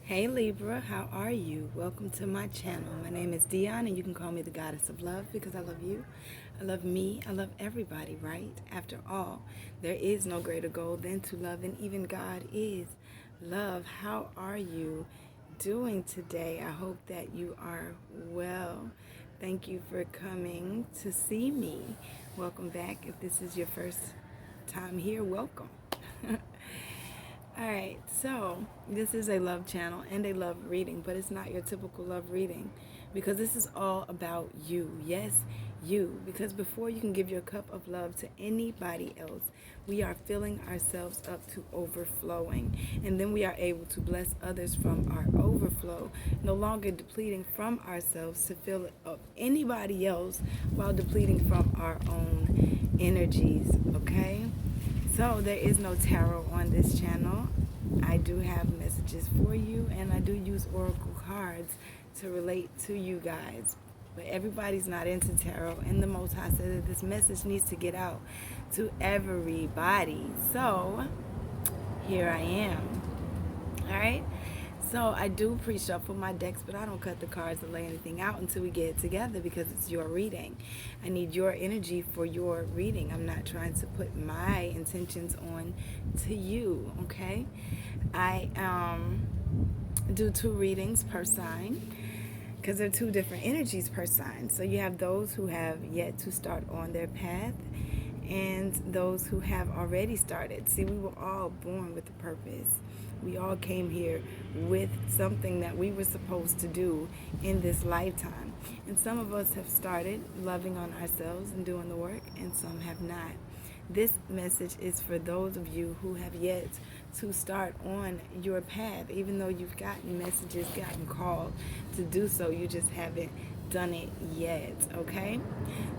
Hey Libra, how are you? Welcome to my channel. My name is Dion and you can call me the Goddess of Love because I love you. I love me. I love everybody, right? After all, there is no greater goal than to love, and even God is love. How are you doing today? I hope that you are well. Thank you for coming to see me. Welcome back. If this is your first time here, welcome. Alright, so this is a love channel and a love reading, but it's not your typical love reading because this is all about you. Yes, you. Because before you can give your cup of love to anybody else, we are filling ourselves up to overflowing. And then we are able to bless others from our overflow, no longer depleting from ourselves to fill up anybody else while depleting from our own energies, okay? So there is no tarot on this channel. I do have messages for you, and I do use oracle cards to relate to you guys. But everybody's not into tarot, and the Most High said that this message needs to get out to everybody. So here I am. All right. So I do pre-shuffle my decks, but I don't cut the cards or lay anything out until we get it together because it's your reading. I need your energy for your reading. I'm not trying to put my intentions on to you, okay? I do 2 readings per sign because there are 2 different energies per sign. So you have those who have yet to start on their path and those who have already started. See, we were all born with a purpose. We all came here with something that we were supposed to do in this lifetime. And some of us have started loving on ourselves and doing the work, and some have not. This message is for those of you who have yet to start on your path. Even though you've gotten messages, gotten called to do so, you just haven't done it yet, okay?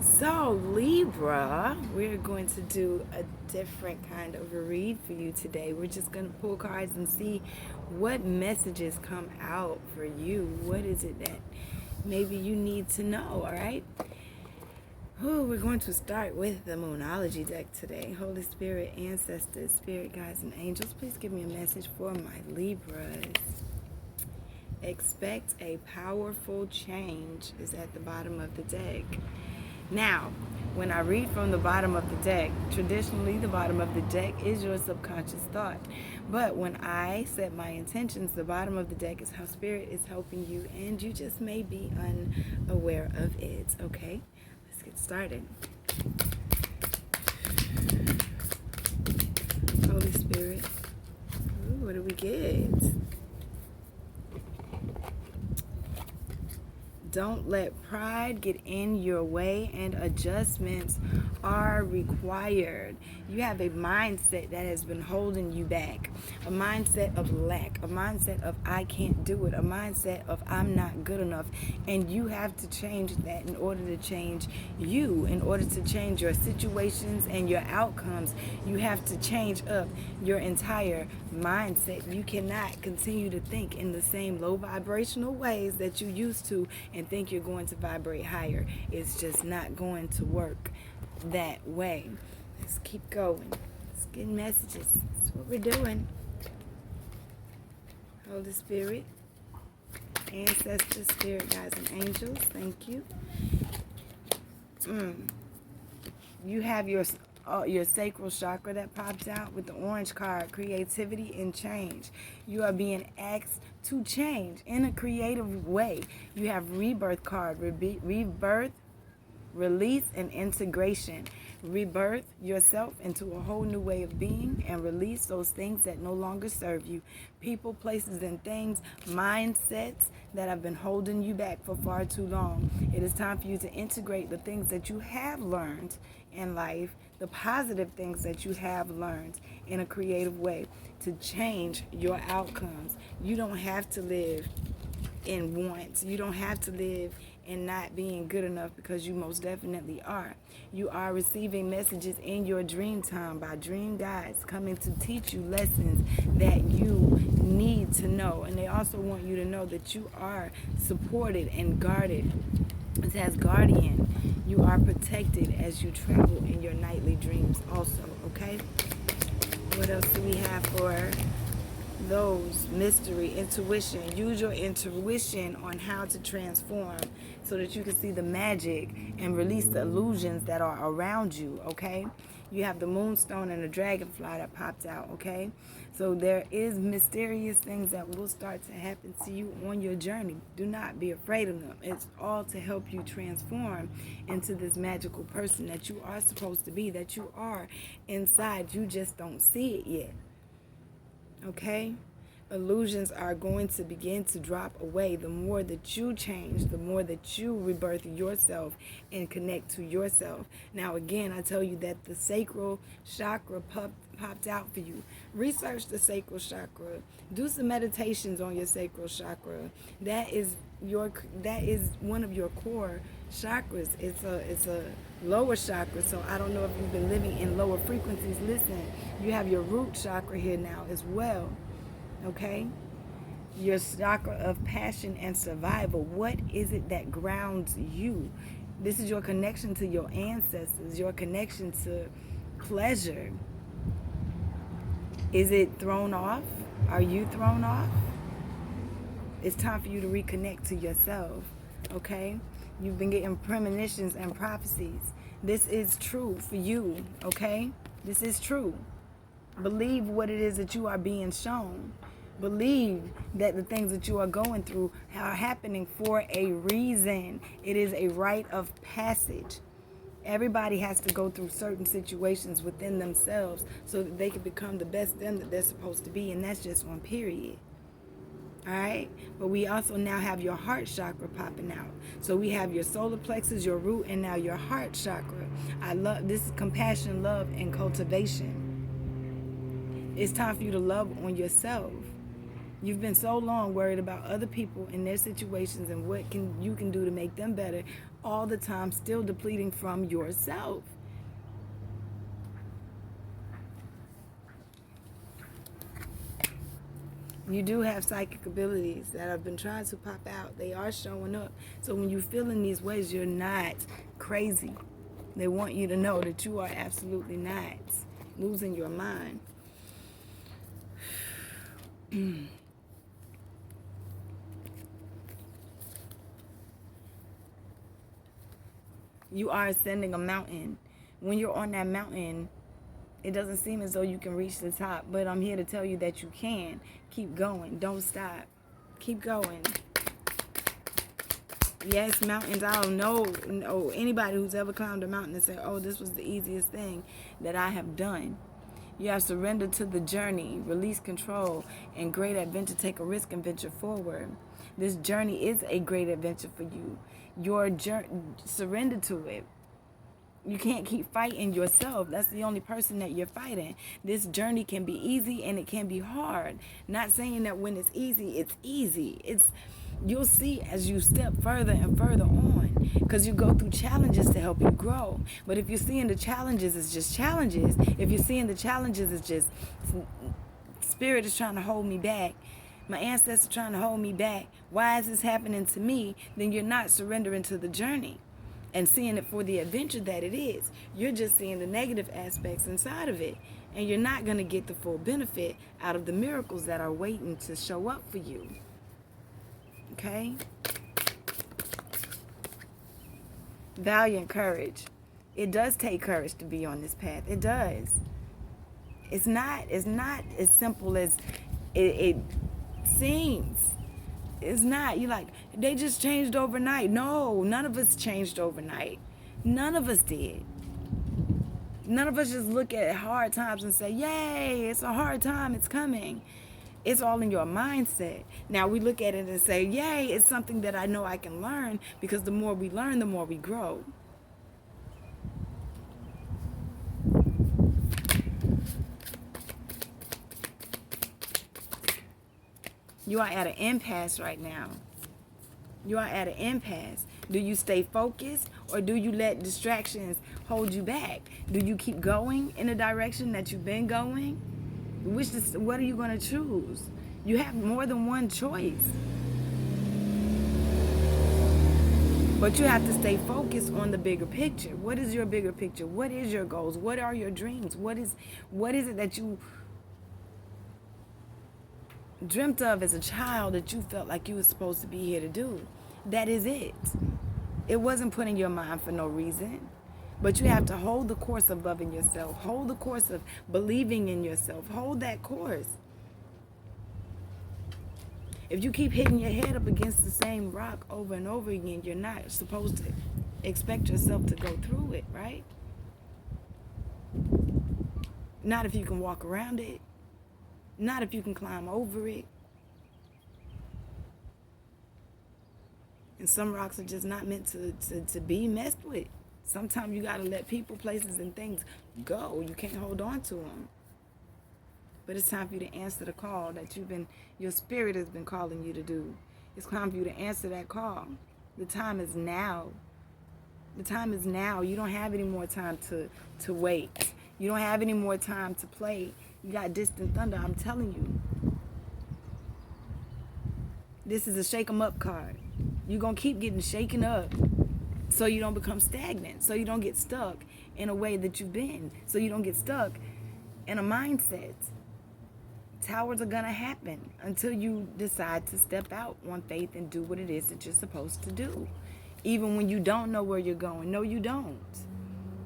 So Libra, we're going to do a different kind of a read for you today. We're just going to pull cards and see what messages come out for you. What is it that maybe you need to know, all right? We're going to start with the Moonology deck today. Holy Spirit, ancestors, spirit guides, and angels, please give me a message for my Libras. Expect a powerful change is at the bottom of the deck. Now, when I read from the bottom of the deck, traditionally the bottom of the deck is your subconscious thought. But when I set my intentions, the bottom of the deck is how Spirit is helping you, and you just may be unaware of it, okay? Let's get started. Holy Spirit. Ooh, what do we get? Don't let pride get in your way, and adjustments are required. You have a mindset that has been holding you back, a mindset of lack, a mindset of I can't do it, a mindset of I'm not good enough, and you have to change that in order to change you, in order to change your situations and your outcomes. You have to change up your entire mindset. You cannot continue to think in the same low vibrational ways that you used to and think you're going to vibrate higher. It's just not going to work that way. Let's keep going. Let's get messages. That's what we're doing. Holy Spirit, ancestors, spirit guides, and angels, thank you. You have your sacral chakra that pops out with the orange card, creativity and change. You are being asked to change in a creative way. You have rebirth card, rebirth, release, and integration. Rebirth yourself into a whole new way of being and release those things that no longer serve you. People, places, and things, mindsets that have been holding you back for far too long. It is time for you to integrate the things that you have learned in life, the positive things that you have learned in a creative way to change your outcomes. You don't have to live in want. You don't have to live in not being good enough, because you most definitely are. You are receiving messages in your dream time by dream guides coming to teach you lessons that you need to know. And they also want you to know that you are supported and guarded. It says guardian. You are protected as you travel in your nightly dreams also, okay? What else do we have for those mystery, intuition. Use your intuition on how to transform so that you can see the magic and release the illusions that are around you, okay? You have the moonstone and the dragonfly that popped out, okay? So there is mysterious things that will start to happen to you on your journey. Do not be afraid of them. It's all to help you transform into this magical person that you are supposed to be, that you are inside. You just don't see it yet, okay? Illusions are going to begin to drop away. The more that you change, the more that you rebirth yourself and connect to yourself. Now, again, I tell you that the sacral chakra popped out for you. Research the sacral chakra. Do some meditations on your sacral chakra. That is one of your core chakras. It's a lower chakra, so I don't know if you've been living in lower frequencies. Listen, you have your root chakra here now as well. Okay? Your chakra of passion and survival. What is it that grounds you? This is your connection to your ancestors, your connection to pleasure. Is it thrown off? Are you thrown off? It's time for you to reconnect to yourself. Okay? You've been getting premonitions and prophecies. This is true for you. Okay? This is true. Believe what it is that you are being shown. Believe that the things that you are going through are happening for a reason. It is a rite of passage. Everybody has to go through certain situations within themselves so that they can become the best them that they're supposed to be, and that's just one period. All right? But we also now have your heart chakra popping out. So we have your solar plexus, your root, and now your heart chakra. I love this is compassion, love, and cultivation. It's time for you to love on yourself. You've been so long worried about other people and their situations and what you can do to make them better, all the time still depleting from yourself. You do have psychic abilities that have been trying to pop out. They are showing up. So when you feel in these ways, you're not crazy. They want you to know that you are absolutely not losing your mind. You are ascending a mountain. When you're on that mountain, it doesn't seem as though you can reach the top, but I'm here to tell you that you can. Keep going. Don't stop. Keep going. Yes, mountains. I don't know anybody who's ever climbed a mountain and said, oh, this was the easiest thing that I have done. You have surrendered to the journey, release control, and great adventure. Take a risk and venture forward. This journey is a great adventure for you. Your journey, surrender to it. You can't keep fighting yourself. That's the only person that you're fighting. This journey can be easy and it can be hard. Not saying that when it's easy, it's easy. You'll see as you step further and further on, because you go through challenges to help you grow. But if you're seeing the challenges as just challenges, if you're seeing the challenges as just spirit is trying to hold me back, my ancestors trying to hold me back, why is this happening to me? Then you're not surrendering to the journey and seeing it for the adventure that it is. You're just seeing the negative aspects inside of it. And you're not going to get the full benefit out of the miracles that are waiting to show up for you. Okay? Valiant courage. It does take courage to be on this path. It does. It's not as simple as it seems. It's not. You're like, they just changed overnight. No, none of us changed overnight. None of us did. None of us just look at hard times and say, yay, it's a hard time, it's coming. It's all in your mindset. Now we look at it and say, yay, it's something that I know I can learn, because the more we learn, the more we grow. You are at an impasse right now. You are at an impasse. Do you stay focused, or do you let distractions hold you back? Do you keep going in the direction that you've been going? What are you going to choose? You have more than one choice. But you have to stay focused on the bigger picture. What is your bigger picture? What is your goals? What are your dreams? What is it that you dreamt of as a child that you felt like you were supposed to be here to do. That is it. It wasn't put in your mind for no reason. But you have to hold the course of loving yourself. Hold the course of believing in yourself. Hold that course. If you keep hitting your head up against the same rock over and over again, you're not supposed to expect yourself to go through it, right? Not if you can walk around it. Not if you can climb over it. And some rocks are just not meant to be messed with. Sometimes you got to let people, places, and things go. You can't hold on to them. But it's time for you to answer the call that your spirit has been calling you to do. It's time for you to answer that call. The time is now. The time is now. You don't have any more time to wait. You don't have any more time to play. You got distant thunder, I'm telling you. This is a shake 'em up card. You're going to keep getting shaken up so you don't become stagnant, so you don't get stuck in a way that you've been, so you don't get stuck in a mindset. Towers are going to happen until you decide to step out on faith and do what it is that you're supposed to do. Even when you don't know where you're going. No, you don't.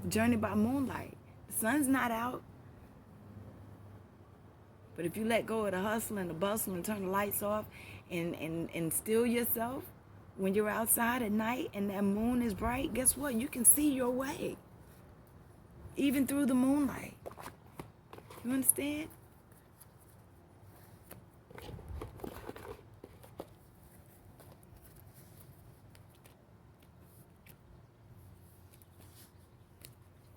Journey by moonlight. The sun's not out. But if you let go of the hustle and the bustle and turn the lights off and still yourself when you're outside at night and that moon is bright, guess what? You can see your way. Even through the moonlight. You understand?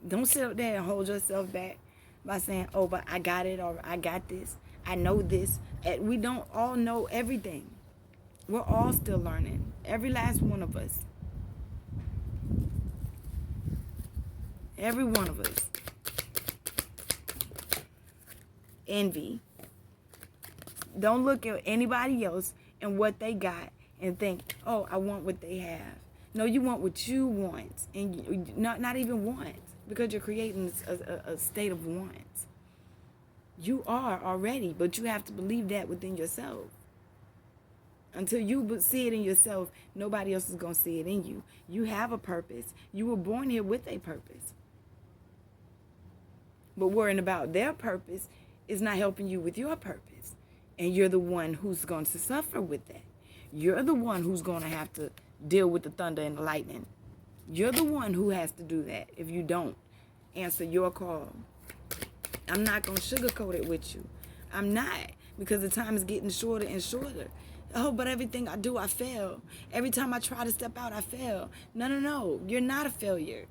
Don't sit up there and hold yourself back by saying, oh, but I got it, or I got this, I know this. We don't all know everything. We're all still learning. Every last one of us. Every one of us. Envy. Don't look at anybody else and what they got and think, oh, I want what they have. No, you want what you want, and not even want, because you're creating a state of want. You are already, but you have to believe that within yourself. Until you see it in yourself, nobody else is going to see it in you. You have a purpose. You were born here with a purpose. But worrying about their purpose is not helping you with your purpose. And you're the one who's going to suffer with that. You're the one who's going to have to deal with the thunder and the lightning. You're the one who has to do that if you don't answer your call. I'm not going to sugarcoat it with you. I'm not, because the time is getting shorter and shorter. Oh, but everything I do, I fail. Every time I try to step out, I fail. No. You're not a failure.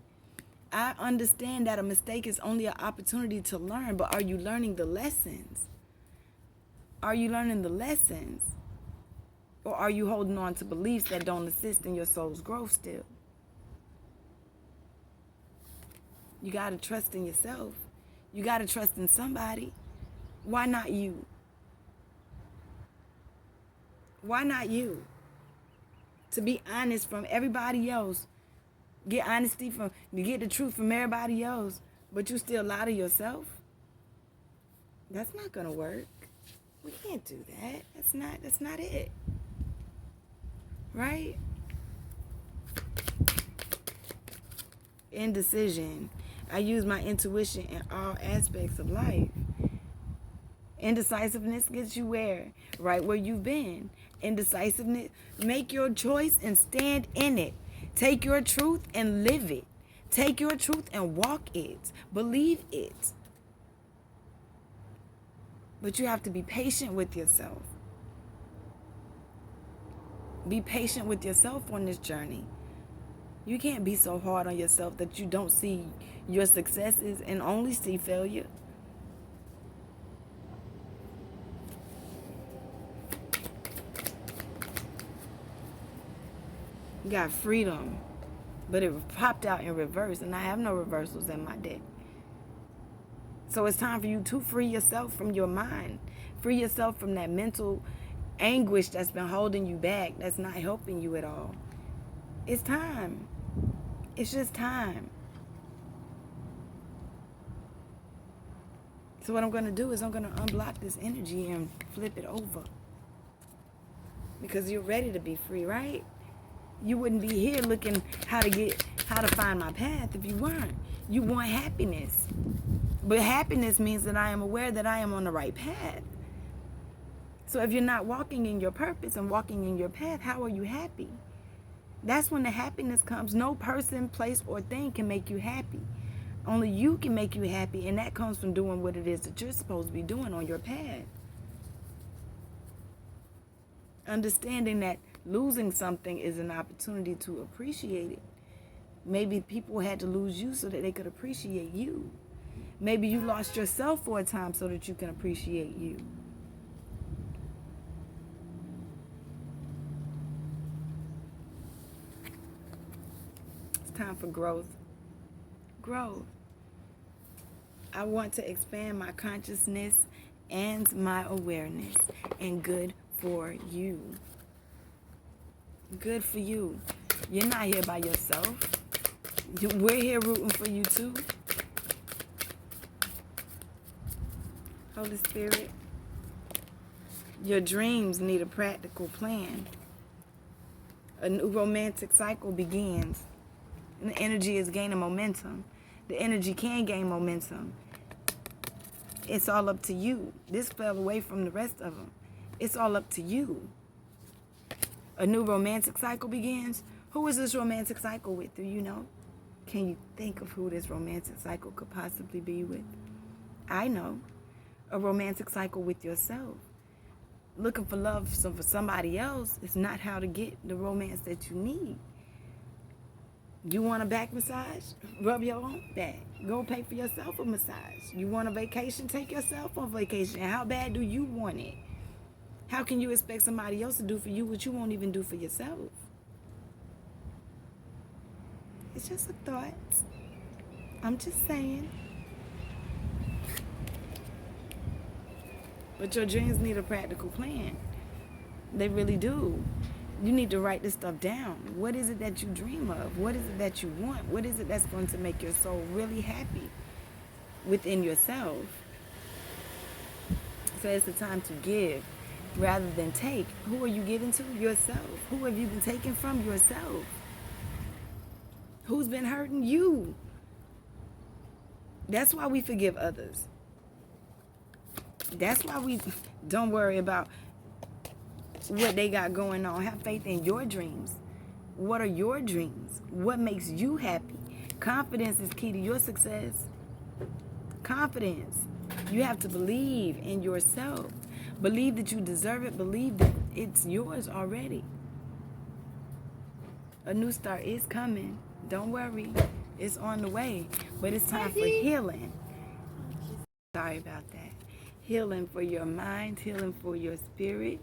I understand that a mistake is only an opportunity to learn, but are you learning the lessons? Are you learning the lessons? Or are you holding on to beliefs that don't assist in your soul's growth still? You got to trust in yourself. You got to trust in somebody. Why not you? Why not you? To be honest from everybody else. Get honesty to get the truth from everybody else, but you still lie to yourself? That's not going to work. We can't do that. That's not it. Right? Indecision. I use my intuition in all aspects of life. Indecisiveness gets you where? Right where you've been. Indecisiveness, make your choice and stand in it. Take your truth and live it. Take your truth and walk it. Believe it. But you have to be patient with yourself. Be patient with yourself on this journey. You can't be so hard on yourself that you don't see your successes and only see failure. You got freedom, but it popped out in reverse, and I have no reversals in my deck. So it's time for you to free yourself from your mind. Free yourself from that mental anguish that's been holding you back, that's not helping you at all. It's time. It's just time. So what I'm going to do is I'm going to unblock this energy and flip it over. Because you're ready to be free, right? You wouldn't be here looking how to find my path if you weren't. You want happiness. But happiness means that I am aware that I am on the right path. So if you're not walking in your purpose and walking in your path, how are you happy? That's when the happiness comes. No person, place, or thing can make you happy. Only you can make you happy, and that comes from doing what it is that you're supposed to be doing on your path. Understanding that losing something is an opportunity to appreciate it. Maybe people had to lose you so that they could appreciate you. Maybe you lost yourself for a time so that you can appreciate you. It's time for growth. Growth. I want to expand my consciousness and my awareness, and good for you. Good for you. You're not here by yourself. We're here rooting for you too. Holy Spirit, your dreams need a practical plan. A new romantic cycle begins. And the energy is gaining momentum. The energy can gain momentum. It's all up to you. This fell away from the rest of them. It's all up to you. A new romantic cycle begins. Who is this romantic cycle with? Do you know? Can you think of who this romantic cycle could possibly be with? I know. A romantic cycle with yourself. Looking for love for somebody else is not how to get the romance that you need. You want a back massage? Rub your own back. Go pay for yourself a massage. You want a vacation? Take yourself on vacation. How bad do you want it? How can you expect somebody else to do for you what you won't even do for yourself? It's just a thought. I'm just saying. But your dreams need a practical plan. They really do. You need to write this stuff down. What is it that you dream of? What is it that you want? What is it that's going to make your soul really happy within yourself? So it's the time to give rather than take. Who are you giving to? Yourself. Who have you been taking from? Yourself. Who's been hurting you? That's why we forgive others. That's why we don't worry about what they got going on. Have faith in your dreams. What are your dreams? What makes you happy? Confidence is key to your success. Confidence. You have to believe in yourself. Believe that you deserve it. Believe that it's yours already. A new start is coming. Don't worry. It's on the way. But it's time for healing. Sorry about that. Healing for your mind, healing for your spirit.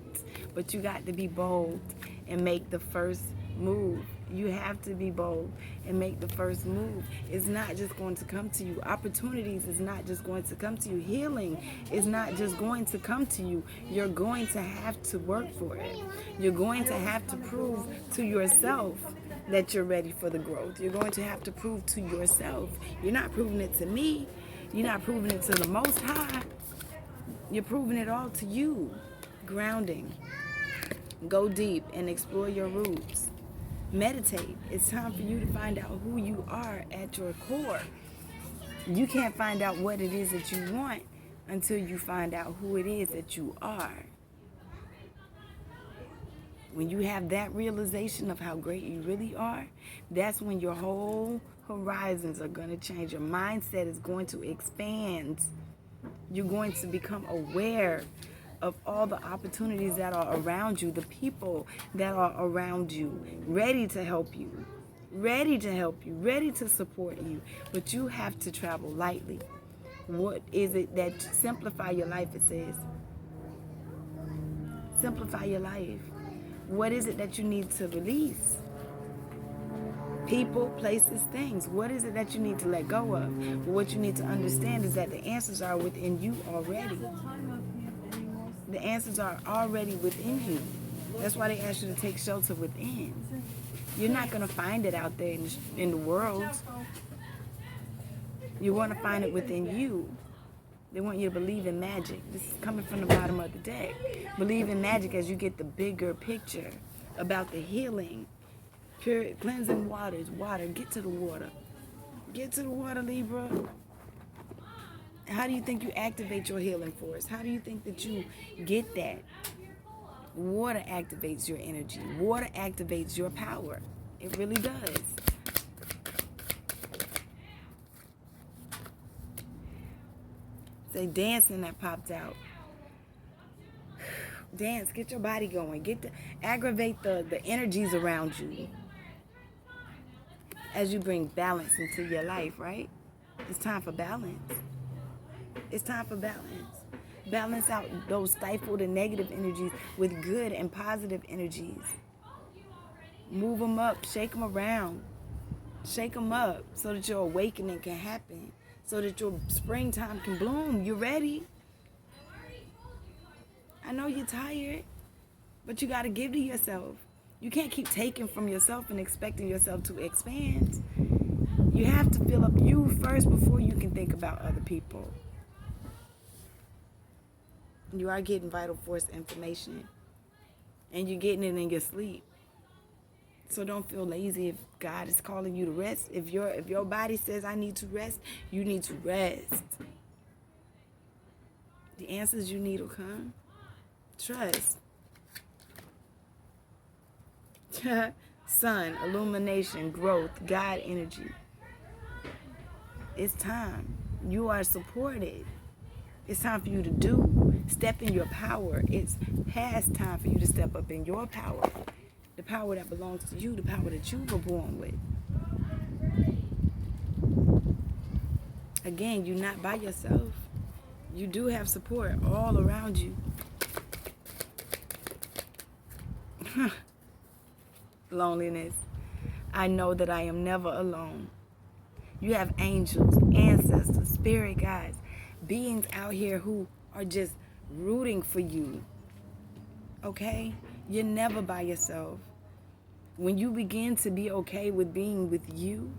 But you got to be bold and make the first move. You have to be bold and make the first move. It's not just going to come to you. Opportunities is not just going to come to you. Healing is not just going to come to you. You're going to have to work for it. You're going to have to prove to yourself that you're ready for the growth. You're going to have to prove to yourself. You're not proving it to me. You're not proving it to the Most High. You're proving it all to you. Grounding. Go deep and explore your roots. Meditate. It's time for you to find out who you are at your core. You can't find out what it is that you want until you find out who it is that you are. When you have that realization of how great you really are, that's when your whole horizons are going to change. Your mindset is going to expand. You're going to become aware of all the opportunities that are around you, the people that are around you, ready to help you, ready to support you. But you have to travel lightly. What is it that simplify your life, it says? Simplify your life. What is it that you need to release? People, places, things. What is it that you need to let go of? But what you need to understand is that the answers are within you already. The answers are already within you. That's why they ask you to take shelter within. You're not going to find it out there in the world. You want to find it within you. They want you to believe in magic. This is coming from the bottom of the deck. Believe in magic as you get the bigger picture about the healing. Pure cleansing waters. Water. Get to the water. Get to the water, Libra. How do you think you activate your healing force? How do you think that you get that? Water activates your energy. Water activates your power. It really does. Say dancing that popped out. Dance, get your body going. Aggravate the energies around you as you bring balance into your life, right? It's time for balance. It's time for balance. Balance out those stifled and negative energies with good and positive energies. Move them up, shake them around. Shake them up so that your awakening can happen. So that your springtime can bloom. You ready? I know you're tired, but you got to give to yourself. You can't keep taking from yourself and expecting yourself to expand. You have to fill up you first before you can think about other people. You are getting vital force information, and you're getting it in your sleep. So don't feel lazy if God is calling you to rest. If your body says, I need to rest, you need to rest. The answers you need will come. Trust. Sun, illumination, growth, God energy. It's time. You are supported. It's time for you to do. Step in your power. It's past time for you to step up in your power. The power that belongs to you, the power that you were born with. Again, you're not by yourself. You do have support all around you. Loneliness. I know that I am never alone. You have angels, ancestors, spirit guides, beings out here who are just rooting for you. Okay? You're never by yourself. When you begin to be okay with being with you,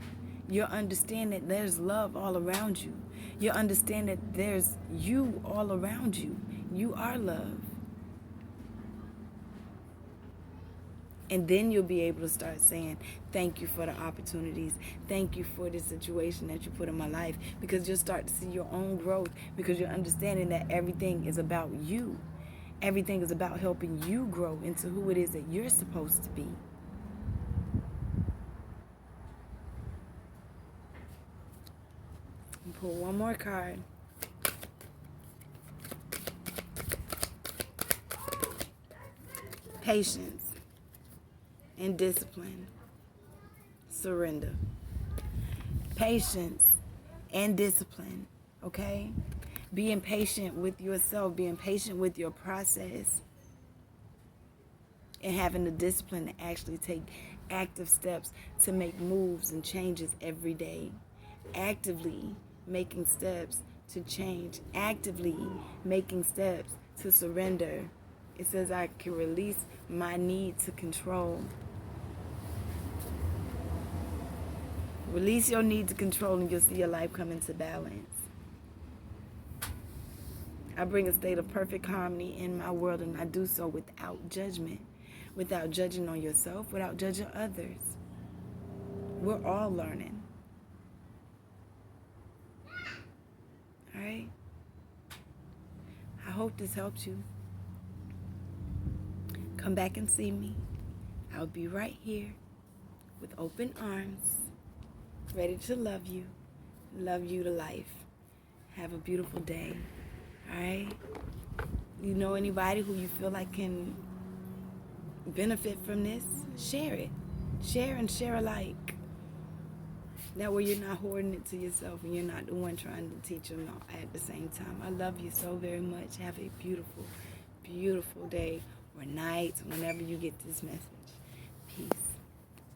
you'll understand that there's love all around you. You'll understand that there's you all around you. You are love. And then you'll be able to start saying, thank you for the opportunities. Thank you for the situation that you put in my life. Because you'll start to see your own growth. Because you're understanding that everything is about you. Everything is about helping you grow into who it is that you're supposed to be. Pull one more card. Patience and discipline. Surrender. Patience and discipline. Okay? Being patient with yourself. Being patient with your process. And having the discipline to actually take active steps to make moves and changes every day. Actively making steps to change, actively making steps to surrender. It says I can release my need to control. Release your need to control and you'll see your life come into balance. I bring a state of perfect harmony in my world, and I do so without judgment, without judging on yourself, without judging others. We're all learning. All right? I hope this helped you. Come back and see me. I'll be right here with open arms, ready to love you to life. Have a beautiful day. All right? You know anybody who you feel like can benefit from this? Share it. Share and share alike. That way you're not hoarding it to yourself and you're not the one trying to teach them at the same time. I love you so very much. Have a beautiful, beautiful day or night whenever you get this message.